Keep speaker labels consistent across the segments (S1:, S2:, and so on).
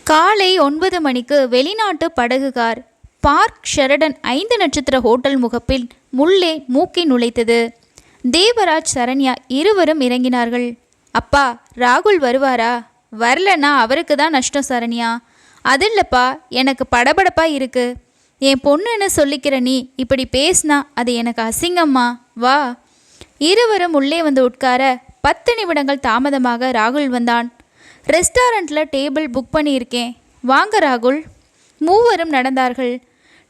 S1: காலை 9 மணிக்கு வெளிநாட்டு படகுகார் பார்க் ஷெரடன் 5 நட்சத்திர ஹோட்டல் முகப்பில் முள்ளே மூக்கை நுழைத்தது. தேவராஜ், சரண்யா இருவரும் இறங்கினார்கள். அப்பா, ராகுல் வருவாரா? வரலன்னா அவருக்கு தான் நஷ்டம் சரண்யா. அது இல்லைப்பா, எனக்கு படபடப்பா இருக்கு. என் பொண்ணுன்னு சொல்லிக்கிற நீ இப்படி பேசினா அது எனக்கு அசிங்கம்மா. வா. இருவரும் உள்ளே வந்து உட்கார 10 நிமிடங்கள் தாமதமாக ராகுல் வந்தான். ரெஸ்டாரண்ட்டில் டேபிள் புக் பண்ணியிருக்கேன், வாங்க ராகுல். மூவரும் நடந்தார்கள்.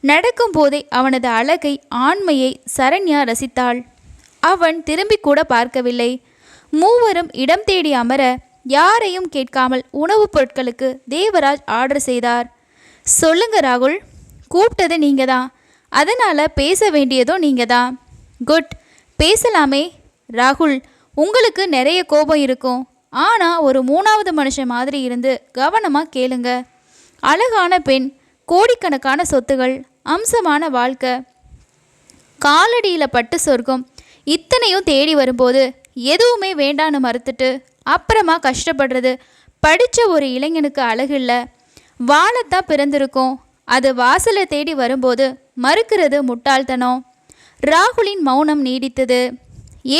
S1: நடக்கும் போதே அவனது அழகை, ஆண்மையை சரண்யா ரசித்தாள். அவன் திரும்பி கூட பார்க்கவில்லை. மூவரும் இடம் தேடி அமர யாரையும் கேட்காமல் உணவுப் பொருட்களுக்கு தேவராஜ் ஆர்டர் செய்தார். சொல்லுங்க ராகுல், கூப்பிட்டது நீங்கள் தான், அதனால் பேச வேண்டியதும் நீங்கள் தான். குட், பேசலாமே. ராகுல், உங்களுக்கு நிறைய கோபம் இருக்கும், ஆனால் ஒரு 3வது மனுஷன் மாதிரி இருந்து கவனமாக கேளுங்க. அழகான பெண், கோடிக்கணக்கான சொத்துகள், அம்சமான வாழ்க்கை, காலடியில் பட்டு சொர்க்கம், இத்தனையும் தேடி வரும்போது எதுவுமே வேண்டான்னு மறுத்துட்டு அப்புறமா கஷ்டப்படுறது படித்த ஒரு இளைஞனுக்கு அழகு இல்லை. வாழத்தான் பிறந்திருக்கும், அது வாசலை தேடி வரும்போது மறுக்கிறது முட்டாள்தனம். ராகுலின் மௌனம் நீடித்தது.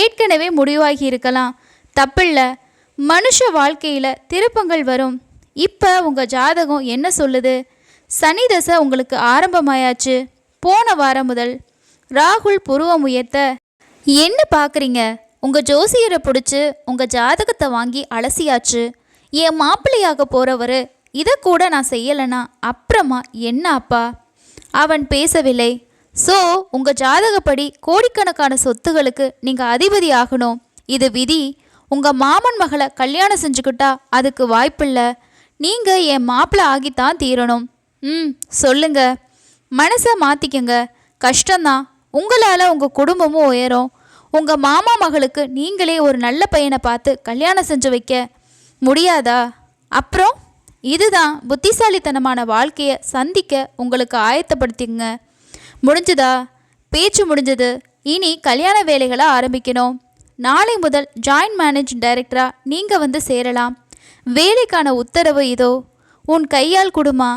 S1: ஏற்கனவே முடிவாகி இருக்கலாம், தப்பில்லை. மனுஷ வாழ்க்கையில் திருப்பங்கள் வரும். இப்போ உங்கள் ஜாதகம் என்ன சொல்லுது? சனி தசை உங்களுக்கு ஆரம்பமாயாச்சு போன வாரம் முதல். ராகுல் புருவம் உயர்த்த, என்ன பார்க்குறீங்க? உங்கள் ஜோசியரை பிடிச்சி உங்கள் ஜாதகத்தை வாங்கி அலசியாச்சு. என் மாப்பிள்ளையாக போகிறவர் இதை கூட நான் செய்யலைனா அப்புறமா என்ன அப்பா? அவன் பேசவில்லை. ஸோ உங்கள் ஜாதகப்படி கோடிக்கணக்கான சொத்துகளுக்கு நீங்கள் அதிபதி ஆகணும், இது விதி. உங்கள் மாமன் மகளை கல்யாணம் செஞ்சுக்கிட்டா அதுக்கு வாய்ப்பில்லை. நீங்கள் என் மாப்பிள்ளை ஆகித்தான் தீரணும். சொல்லுங்க, மனசை மாற்றிக்கங்க. கஷ்டம்தான், உங்களால் உங்கள் குடும்பமும் உயரும். உங்கள் மாமா மகளுக்கு நீங்களே ஒரு நல்ல பையனை பார்த்து கல்யாணம் செஞ்சு வைக்க முடியாதா? அப்புறம் இதுதான் புத்திசாலித்தனமான வாழ்க்கையை சந்திக்க உங்களுக்கு ஆயத்தப்படுத்திங்க. முடிஞ்சுதா? பேச்சு முடிஞ்சது. இனி கல்யாண வேலைகளை ஆரம்பிக்கணும். நாளை முதல் ஜாயின்ட் மேனேஜிங் டைரக்டராக நீங்கள் வந்து சேரலாம். வேலைக்கான உத்தரவு இதோ, உன் கையால் கொடுமா.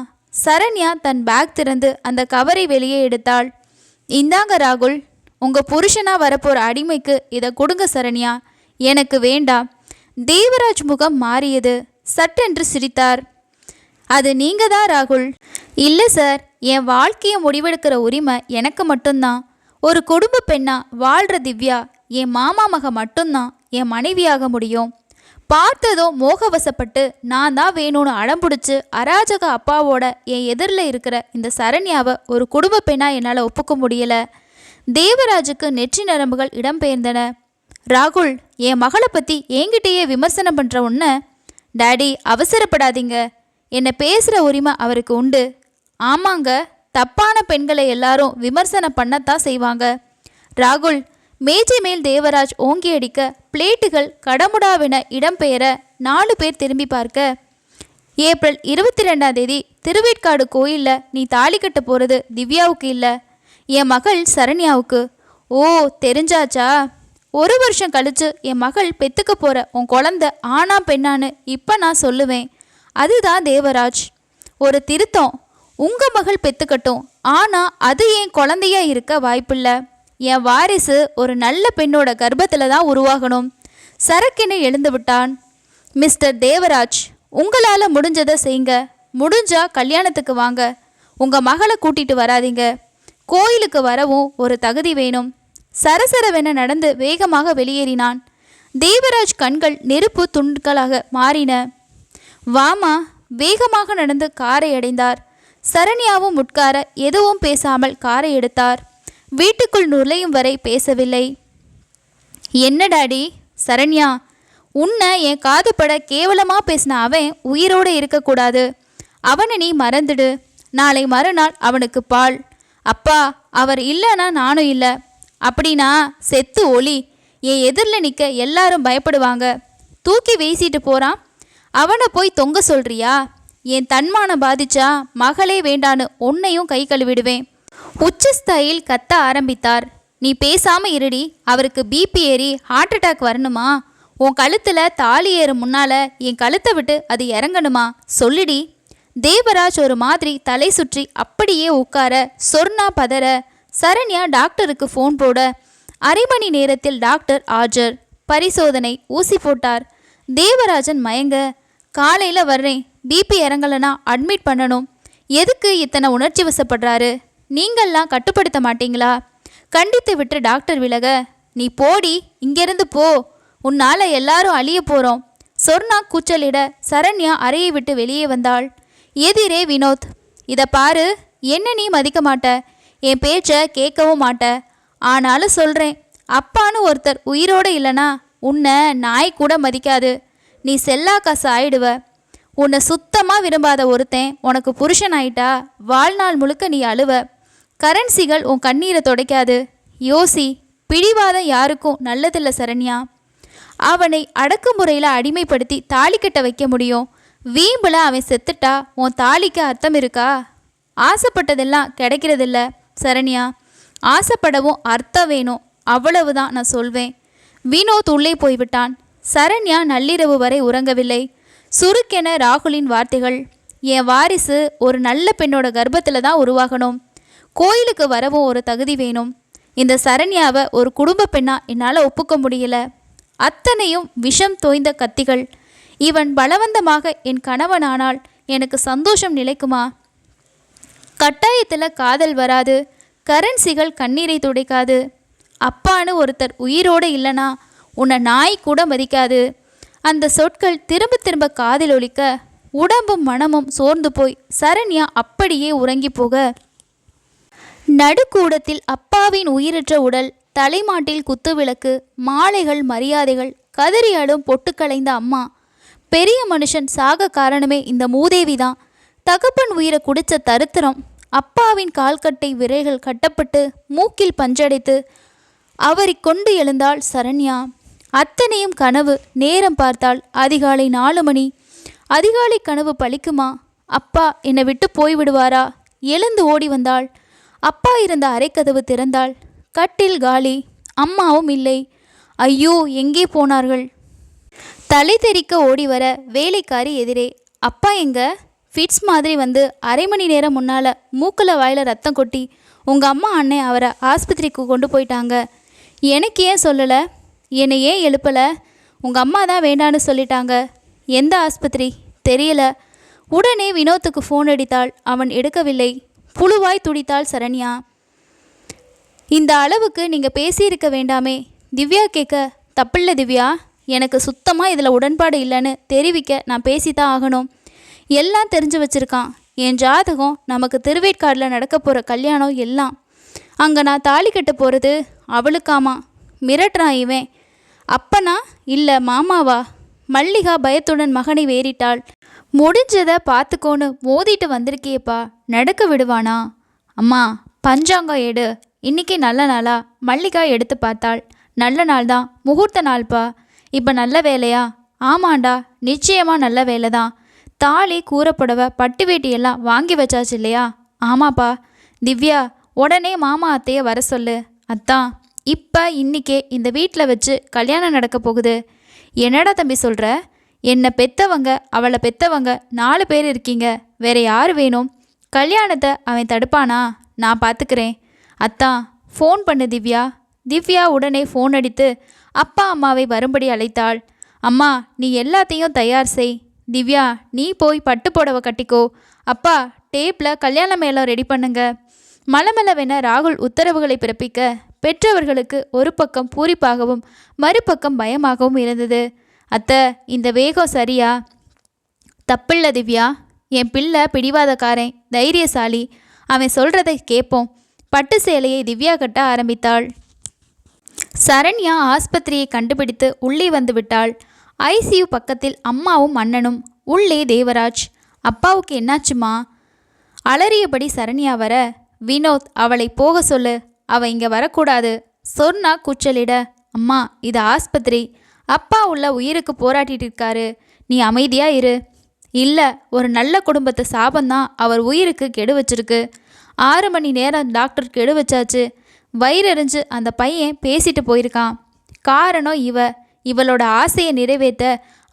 S1: சரண்யா தன் பேக் திறந்து அந்த கவரை வெளியே எடுத்தாள். இந்தாங்க ராகுல், உங்கள் புருஷனாக வரப்போகிற அடிமைக்கு இதை கொடுங்க சரண்யா. எனக்கு வேண்டாம். தேவராஜ் முகம் மாறியது. சட்டென்று சிரித்தார். அது நீங்கள் தான் ராகுல். இல்லை சார், என் வாழ்க்கையை முடிவெடுக்கிற உரிமை எனக்கு மட்டும்தான். ஒரு குடும்ப பெண்ணா வாழ்கிற திவ்யா என் மாமா மக மட்டும்தான் என் மனைவியாக முடியும். பார்த்ததும் மோகவசப்பட்டு நான் தான் வேணும்னு அடம்பிடிச்சு அராஜக அப்பாவோட என் எதிரில் இருக்கிற இந்த சரண்யாவை ஒரு குடும்ப பெண்ணாக என்னால் ஒப்புக்க முடியலை. தேவராஜுக்கு நெற்றி நரம்புகள் இடம்பெயர்ந்தன. ராகுல், என் மகளை பற்றி என்கிட்டயே விமர்சனம் பண்ணுற உன்னை. டாடி, அவசரப்படாதீங்க. என்னை பேசுகிற உரிமை அவருக்கு உண்டு. ஆமாங்க, தப்பான பெண்களை எல்லாரும் விமர்சனம் பண்ணத்தான் செய்வாங்க. ராகுல், மேஜை மேல் தேவராஜ் ஓங்கி அடிக்க பிளேட்டுகள் கடமுடாவென இடம்பெயர 4 பேர் திரும்பி பார்க்க, ஏப்ரல் 22 திருவேற்காடு கோயிலில் நீ தாலி கட்ட போகிறது திவ்யாவுக்கு இல்லை, என் மகள் சரண்யாவுக்கு. ஓ, தெரிஞ்சாச்சா? 1 வருஷம் கழிச்சு என் மகள் பெற்றுக்க போகிற உன் குழந்தை ஆனா பெண்ணான்னு இப்போ நான் சொல்லுவேன். அதுதான் தேவராஜ். ஒரு திருத்தம், உங்கள் மகள் பெற்றுக்கட்டும், ஆனால் அது என் குழந்தையா இருக்க வாய்ப்பில்லை. என் வாரிசு ஒரு நல்ல பெண்ணோட கர்ப்பத்தில் தான் உருவாகணும். சரக்கென எழுந்து விட்டான். மிஸ்டர் தேவராஜ், உங்களால் முடிஞ்சதை செய்யுங்க. முடிஞ்சா கல்யாணத்துக்கு வாங்க. உங்கள் மகளை கூட்டிகிட்டு வராதிங்க. கோயிலுக்கு வரவும் ஒரு தகுதி வேணும். சரசரவென நடந்து வேகமாக வெளியேறினான். தேவராஜ் கண்கள் நெருப்பு துண்டுகளாக மாறின. வாமா. வேகமாக நடந்து காரை அடைந்தார். சரண்யாவும் உட்கார எதுவும் பேசாமல் காரை எடுத்தார். வீட்டுக்குள் நுழையும் வரை பேசவில்லை. என்ன டாடி? சரண்யா, உன்னை என் காதுபட கேவலமாக பேசின அவன் உயிரோடு இருக்கக்கூடாது. அவனை நீ மறந்துடு. நாளை மறுநாள் அவனுக்கு பால். அப்பா, அவர் இல்லைன்னா நானும் இல்லை. அப்படின்னா செத்து ஒளி. என் எதிரில் நிற்க எல்லாரும் பயப்படுவாங்க. தூக்கி வீசிட்டு போகிறான். அவனை போய் தொங்க சொல்றியா? என் தன்மானம் பாதிச்சா மகளே வேண்டான்னு உன்னையும் கை கழுவிடுவேன். உச்சஸ்தாயில் கத்த ஆரம்பித்தார். நீ பேசாமல் இருடி. அவருக்கு பிபி ஏறி ஹார்ட் அட்டாக் வரணுமா? உன் கழுத்தில் தாலி ஏறும் முன்னால் என் கழுத்தை விட்டு அது இறங்கணுமா? சொல்லிடி. தேவராஜ் ஒரு மாதிரி தலை சுற்றி அப்படியே உட்கார, சொர்ணா பதற. சரண்யா டாக்டருக்கு ஃபோன் போட 1/2 மணி நேரத்தில் டாக்டர் ஆஜர். பரிசோதனை, ஊசி போட்டார். தேவராஜன் மயங்க. காலையில் வர்றேன், பிபி இறங்கலைன்னா அட்மிட் பண்ணணும். எதுக்கு இத்தனை உணர்ச்சி வசப்படுறாரு? நீங்கள்லாம் கட்டுப்படுத்த மாட்டீங்களா? கண்டித்து விட்டு டாக்டர் விலக, நீ போடி, இங்கேருந்து போ, உன்னால் எல்லாரும் அழிய போகிறோம். சொர்ணா கூச்சலிட சரண்யா அறையை விட்டு வெளியே வந்தாள். எதிரே வினோத். இதை பாரு, என்ன நீ மதிக்க மாட்ட, என் பேச்சை கேட்கவும் மாட்ட. ஆனாலும் சொல்கிறேன், அப்பான்னு ஒருத்தர் உயிரோடு இல்லைனா உன்னை நாய் கூட மதிக்காது. நீ செல்லா காசு ஆயிடுவ. உன்னை சுத்தமாக விரும்பாத ஒருத்தன் உனக்கு புருஷன் ஆயிட்டா வாழ்நாள் முழுக்க நீ அழுவ. கரன்சிகள் உன் கண்ணீரை துடைக்காது. யோசி, பிடிவாதம் யாருக்கும் நல்லதில்லை சரண்யா. அவனை அடக்குமுறையில் அடிமைப்படுத்தி தாலி கட்ட வைக்க முடியும். வீம்பில் அவன் செத்துட்டா உன் தாலிக்கு அர்த்தம் இருக்கா? ஆசைப்பட்டதெல்லாம் கிடைக்கிறதில்ல சரண்யா. ஆசைப்படவும் அர்த்தம் வேணும், அவ்வளவுதான் நான் சொல்வேன். வினோத் உள்ளே போய்விட்டான். சரண்யா நள்ளிரவு வரை உறங்கவில்லை. சுருக்கென ராகுலின் வார்த்தைகள், என் வாரிசு ஒரு நல்ல பெண்ணோட கர்ப்பத்தில் தான் உருவாகணும். கோயிலுக்கு வரவும் ஒரு தகுதி வேணும். இந்த சரண்யாவை ஒரு குடும்ப பெண்ணா என்னால் ஒப்புக்க முடியல. அத்தனையும் விஷம் தோய்ந்த கத்திகள். இவன் பலவந்தமாக என் கணவனானால் எனக்கு சந்தோஷம் நிலைக்குமா? கட்டாயத்தில் காதல் வராது. கரன்சிகள் கண்ணீரை துடைக்காது. அப்பான்னு ஒருத்தர் உயிரோடு இல்லைனா உன்னை நாய் கூட மதிக்காது. அந்த சொற்கள் திரும்ப திரும்ப காதில் ஒலிக்க உடம்பும் மனமும் சோர்ந்து போய் சரண்யா அப்படியே உறங்கி போக, நடுக்கூடத்தில் அப்பாவின் உயிரற்ற உடல், தலைமாட்டில் குத்துவிளக்கு, மாலைகள், மரியாதைகள், கதறியாடும் பொட்டுக்களைந்த அம்மா. பெரிய மனுஷன் சாக காரணமே இந்த மூதேவிதான். தகப்பன் உயிரை குடிச்ச தரித்திரம். அப்பாவின் கால்கட்டை விரல்கள் கட்டப்பட்டு மூக்கில் பஞ்சடைத்து அவரை கொண்டு எழுந்தாள் சரண்யா. அத்தனையும் கனவு. நேரம் பார்த்தாள் அதிகாலை 4 மணி. அதிகாலை கனவு பலிக்குமா? அப்பா என்னை விட்டு போய்விடுவாரா? எழுந்து ஓடி வந்தாள். அப்பா இருந்த அறைக்கதவு திறந்தாள். கட்டில் காலி. அம்மாவும் இல்லை. ஐயோ, எங்கே போனார்கள்? தலை தெறிக்க ஓடி வர வேலைக்காரி எதிரே. அப்பா எங்க? ஃபிட்ஸ் மாதிரி வந்து 1/2 மணி நேரம் முன்னால் மூக்கில் வாயில் ரத்தம் கொட்டி உங்கள் அம்மா அண்ணன் அவரை ஆஸ்பத்திரிக்கு கொண்டு போயிட்டாங்க. எனக்கு ஏன் சொல்லலை? என்னை ஏன் எழுப்பலை? உங்கள் அம்மா தான் வேண்டான்னு சொல்லிட்டாங்க. எந்த ஆஸ்பத்திரி தெரியல. உடனே வினோத்துக்கு ஃபோன் அடித்தாள். அவன் எடுக்கவில்லை. புழுவாய் துடித்தாள் சரண்யா. இந்த அளவுக்கு நீங்கள் பேசியிருக்க வேண்டாமே. திவ்யா கேட்க, தப்பில்லை திவ்யா, எனக்கு சுத்தமாக இதில் உடன்பாடு இல்லைன்னு தெரிவிக்க நான் பேசித்தான் ஆகணும். எல்லாம் தெரிஞ்சு வச்சுருக்கான். என் ஜாதகம், நமக்கு திருவேற்காடில் நடக்க போகிற கல்யாணம் எல்லாம். அங்கே நான் தாலி கட்ட போகிறது அவளுக்காமா. மிரட்டுறான் இவன். அப்பனா இல்லை மாமாவா? மல்லிகா பயத்துடன் மகனை வேறிட்டாள். முடிஞ்சதை பார்த்துக்கோன்னு மோதிட்டு வந்திருக்கியப்பா, நடக்க விடுவானா? அம்மா, பஞ்சாங்கம் எடு. இன்றைக்கி நல்ல நாளா? மல்லிகா எடுத்து பார்த்தாள். நல்ல நாள் தான், முகூர்த்த நாள்ப்பா. இப்போ நல்ல வேலையா? ஆமாண்டா, நிச்சயமாக நல்ல வேலை தான். தாலி, கூறப்புடவை, பட்டு வேட்டியெல்லாம் வாங்கி வச்சாச்சு இல்லையா? ஆமாப்பா. திவ்யா, உடனே மாமா அத்தையை வர சொல்லு. அத்தான், இப்போ இன்றைக்கே இந்த வீட்டில் வச்சு கல்யாணம் நடக்க போகுது. என்னடா தம்பி சொல்கிற? என்னை பெற்றவங்க, அவளை பெற்றவங்க 4 பேர் இருக்கீங்க. வேற யார் வேணும்? கல்யாணத்தை அவன் தடுப்பானா? நான் பார்த்துக்கிறேன். அத்தான், ஃபோன் பண்ணு திவ்யா. திவ்யா உடனே ஃபோன் அடித்து அப்பா அம்மாவை வரும்படி அழைத்தாள். அம்மா, நீ எல்லாத்தையும் தயார் செய். திவ்யா, நீ போய் பட்டு புடவை கட்டிக்கோ. அப்பா, டேப்பில் கல்யாண மேளம் ரெடி பண்ணுங்க. மலமளவென ராகுல் உத்தரவுகளை பிறப்பிக்க பெற்றவர்களுக்கு ஒரு பக்கம் பூரிப்பாகவும் மறுபக்கம் பயமாகவும் இருந்தது. அத்தை, இந்த வேகம் சரியா? தப்பில்லை திவ்யா. என் பிள்ளை பிடிவாதக்காரன், தைரியசாலி. அவன் சொல்கிறதை கேட்போம். பட்டு சேலையை திவ்யா கட்ட ஆரம்பித்தாள். சரண்யா ஆஸ்பத்திரியை கண்டுபிடித்து உள்ளே வந்து விட்டாள். ஐசியு பக்கத்தில் அம்மாவும் அண்ணனும். உள்ளே தேவராஜ். அப்பாவுக்கு என்னாச்சுமா? அலறியபடி சரண்யா வர, வினோத், அவளை போக சொல்லு, அவள் இங்கே வரக்கூடாது. சொன்னா கூச்சலிட, அம்மா, இது ஆஸ்பத்திரி. அப்பா உள்ள உயிருக்கு போராட்டிட்டு இருக்காரு. நீ அமைதியா இரு. இல்லை, ஒரு நல்ல குடும்பத்து சாபந்தான் அவர் உயிருக்கு கெடு வச்சிருக்கு. 6 மணி நேரம் டாக்டர் கெடு வச்சாச்சு. வயிறறிஞ்சு அந்த பையன் பேசிட்டு போயிருக்கான். காரணம் இவளோட ஆசையை நிறைவேற்ற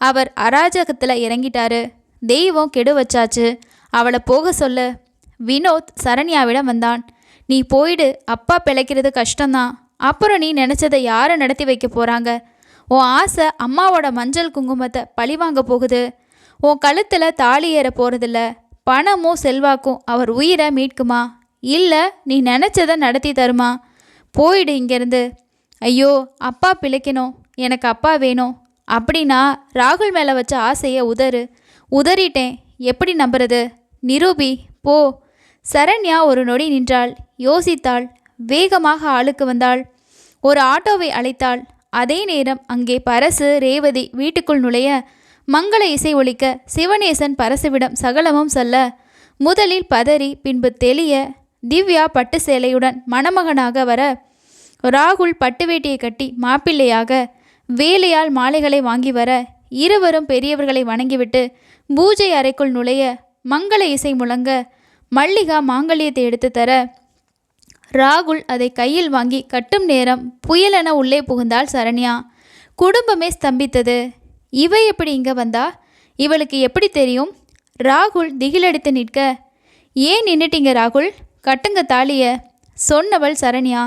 S1: அவர் அராஜகத்தில் இறங்கிட்டாரு. தெய்வம் கெடு வச்சாச்சு. அவளை போக சொல்ல வினோத் சரண்யாவிடம் வந்தான். நீ போயிடு, அப்பா பிழைக்கிறது கஷ்டம்தான். அப்புறம் நீ நினச்சதை யாரை நடத்தி வைக்க போகிறாங்க? உன் ஆசை அம்மாவோட மஞ்சள் குங்குமத்தை பழிவாங்க போகுது. உன் கழுத்தில் தாலி ஏற போகிறதில்ல. பணமும் செல்வாக்கும் அவர் உயிரை மீட்குமா? இல்லை நீ நினச்சதை நடத்தி தருமா? போயிடு இங்கேருந்து. ஐயோ, அப்பா பிழைக்கணும், எனக்கு அப்பா வேணும் அப்படின்னா ராகுல் மேலே வச்ச ஆசையை உதறிட்டேன், எப்படி நம்புறது? நிரூபி, போ. சரண்யா ஒரு நொடி நின்றாள், யோசித்தாள். வேகமாக ஆளுக்கு வந்தாள். ஒரு ஆட்டோவை அழைத்தாள். அதே நேரம் அங்கே பரசு, ரேவதி வீட்டுக்குள் நுழைய மங்கள இசை ஒலிக்க சிவநேசன் பரசுவிடம் சகலமும் சொல்ல முதலில் பதறி பின்பு தெளிய திவ்யா பட்டு சேலையுடன் மணமகனாக வர ராகுல் பட்டு வேட்டியை கட்டி மாப்பிள்ளையாக வேலையால் மாலைகளை வாங்கி வர இருவரும் பெரியவர்களை வணங்கிவிட்டு பூஜை அறைக்குள் நுழைய மங்கள இசை முழங்க மல்லிகா மாங்கல்யத்தை எடுத்து தர ராகுல் அதை கையில் வாங்கி கட்டும் நேரம் புயலென உள்ளே புகுந்தாள் சரண்யா. குடும்பமே ஸ்தம்பித்தது. இவ எப்படி இங்கே வந்தா? இவளுக்கு எப்படி தெரியும்? ராகுல் திகிலடித்து நிற்க, ஏன் நின்னுட்டீங்க ராகுல், கட்டுங்க தாலிய சொன்னவள் சரண்யா.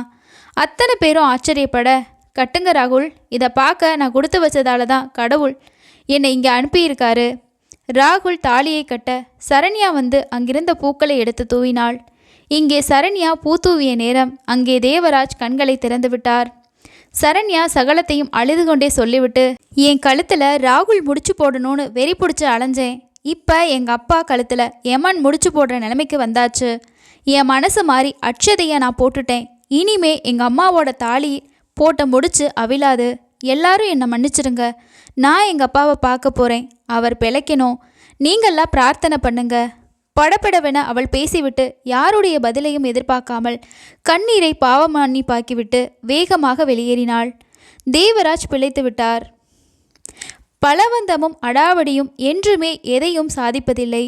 S1: அத்தனை பேரும் ஆச்சரியப்பட, கட்டுங்க ராகுல், இதை பார்க்க நான் கொடுத்து வச்சதால தான் கடவுள் என்னை இங்கே அனுப்பியிருக்காரு. ராகுல் தாலியை கட்ட சரண்யா வந்து அங்கிருந்த பூக்களை எடுத்து தூவினாள். இங்கே சரண்யா பூ தூவிய நேரம் அங்கே தேவராஜ் கண்களை திறந்து விட்டார். சரண்யா சகலத்தையும் அழுது கொண்டே சொல்லிவிட்டு, என் கழுத்தில் ராகுல் முடிச்சு போடணும்னு வெறி பிடிச்சி அலைஞ்சேன். இப்போ எங்கள் அப்பா கழுத்தில் எமன் முடிச்சு போடுற நிலைமைக்கு வந்தாச்சு. என் மனசு மாறி அட்சதையை நான் போட்டுட்டேன். இனிமே எங்கள் அம்மாவோட தாலி போட்ட முடிச்சு அவிழாது. எல்லாரும் என்னை மன்னிச்சிடுங்க. நான் எங்கள் அப்பாவை பார்க்க போகிறேன். அவர் பிழைக்கணும். நீங்கள்லாம் பிரார்த்தனை பண்ணுங்க. படபடவென அவள் பேசிவிட்டு யாருடைய பதிலையும் எதிர்பார்க்காமல் கண்ணீரை பாவமன்னிப்பாக்கிவிட்டு வேகமாக வெளியேறினாள். தேவராஜ் பிழைத்து விட்டார். பலவந்தமும் அடாவடியும் என்றுமே எதையும் சாதிப்பதில்லை.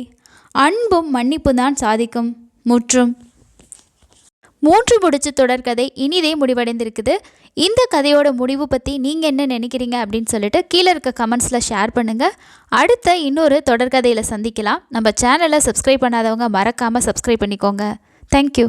S1: அன்பும் மன்னிப்புதான் சாதிக்கும். முற்றும். 3 முடிச்சு தொடர்கதை இனிதே முடிவடைந்திருக்குது. இந்த கதையோட முடிவு பற்றி நீங்கள் என்ன நினைக்கிறீங்க அப்படின்னு சொல்லிட்டு கீழே இருக்க கமெண்ட்ஸில் ஷேர் பண்ணுங்கள். அடுத்த இன்னொரு தொடர்கதையில் சந்திக்கலாம். நம்ம சேனலை சப்ஸ்கிரைப் பண்ணாதவங்க மறக்காமல் சப்ஸ்கிரைப் பண்ணிக்கோங்க. தேங்க்யூ.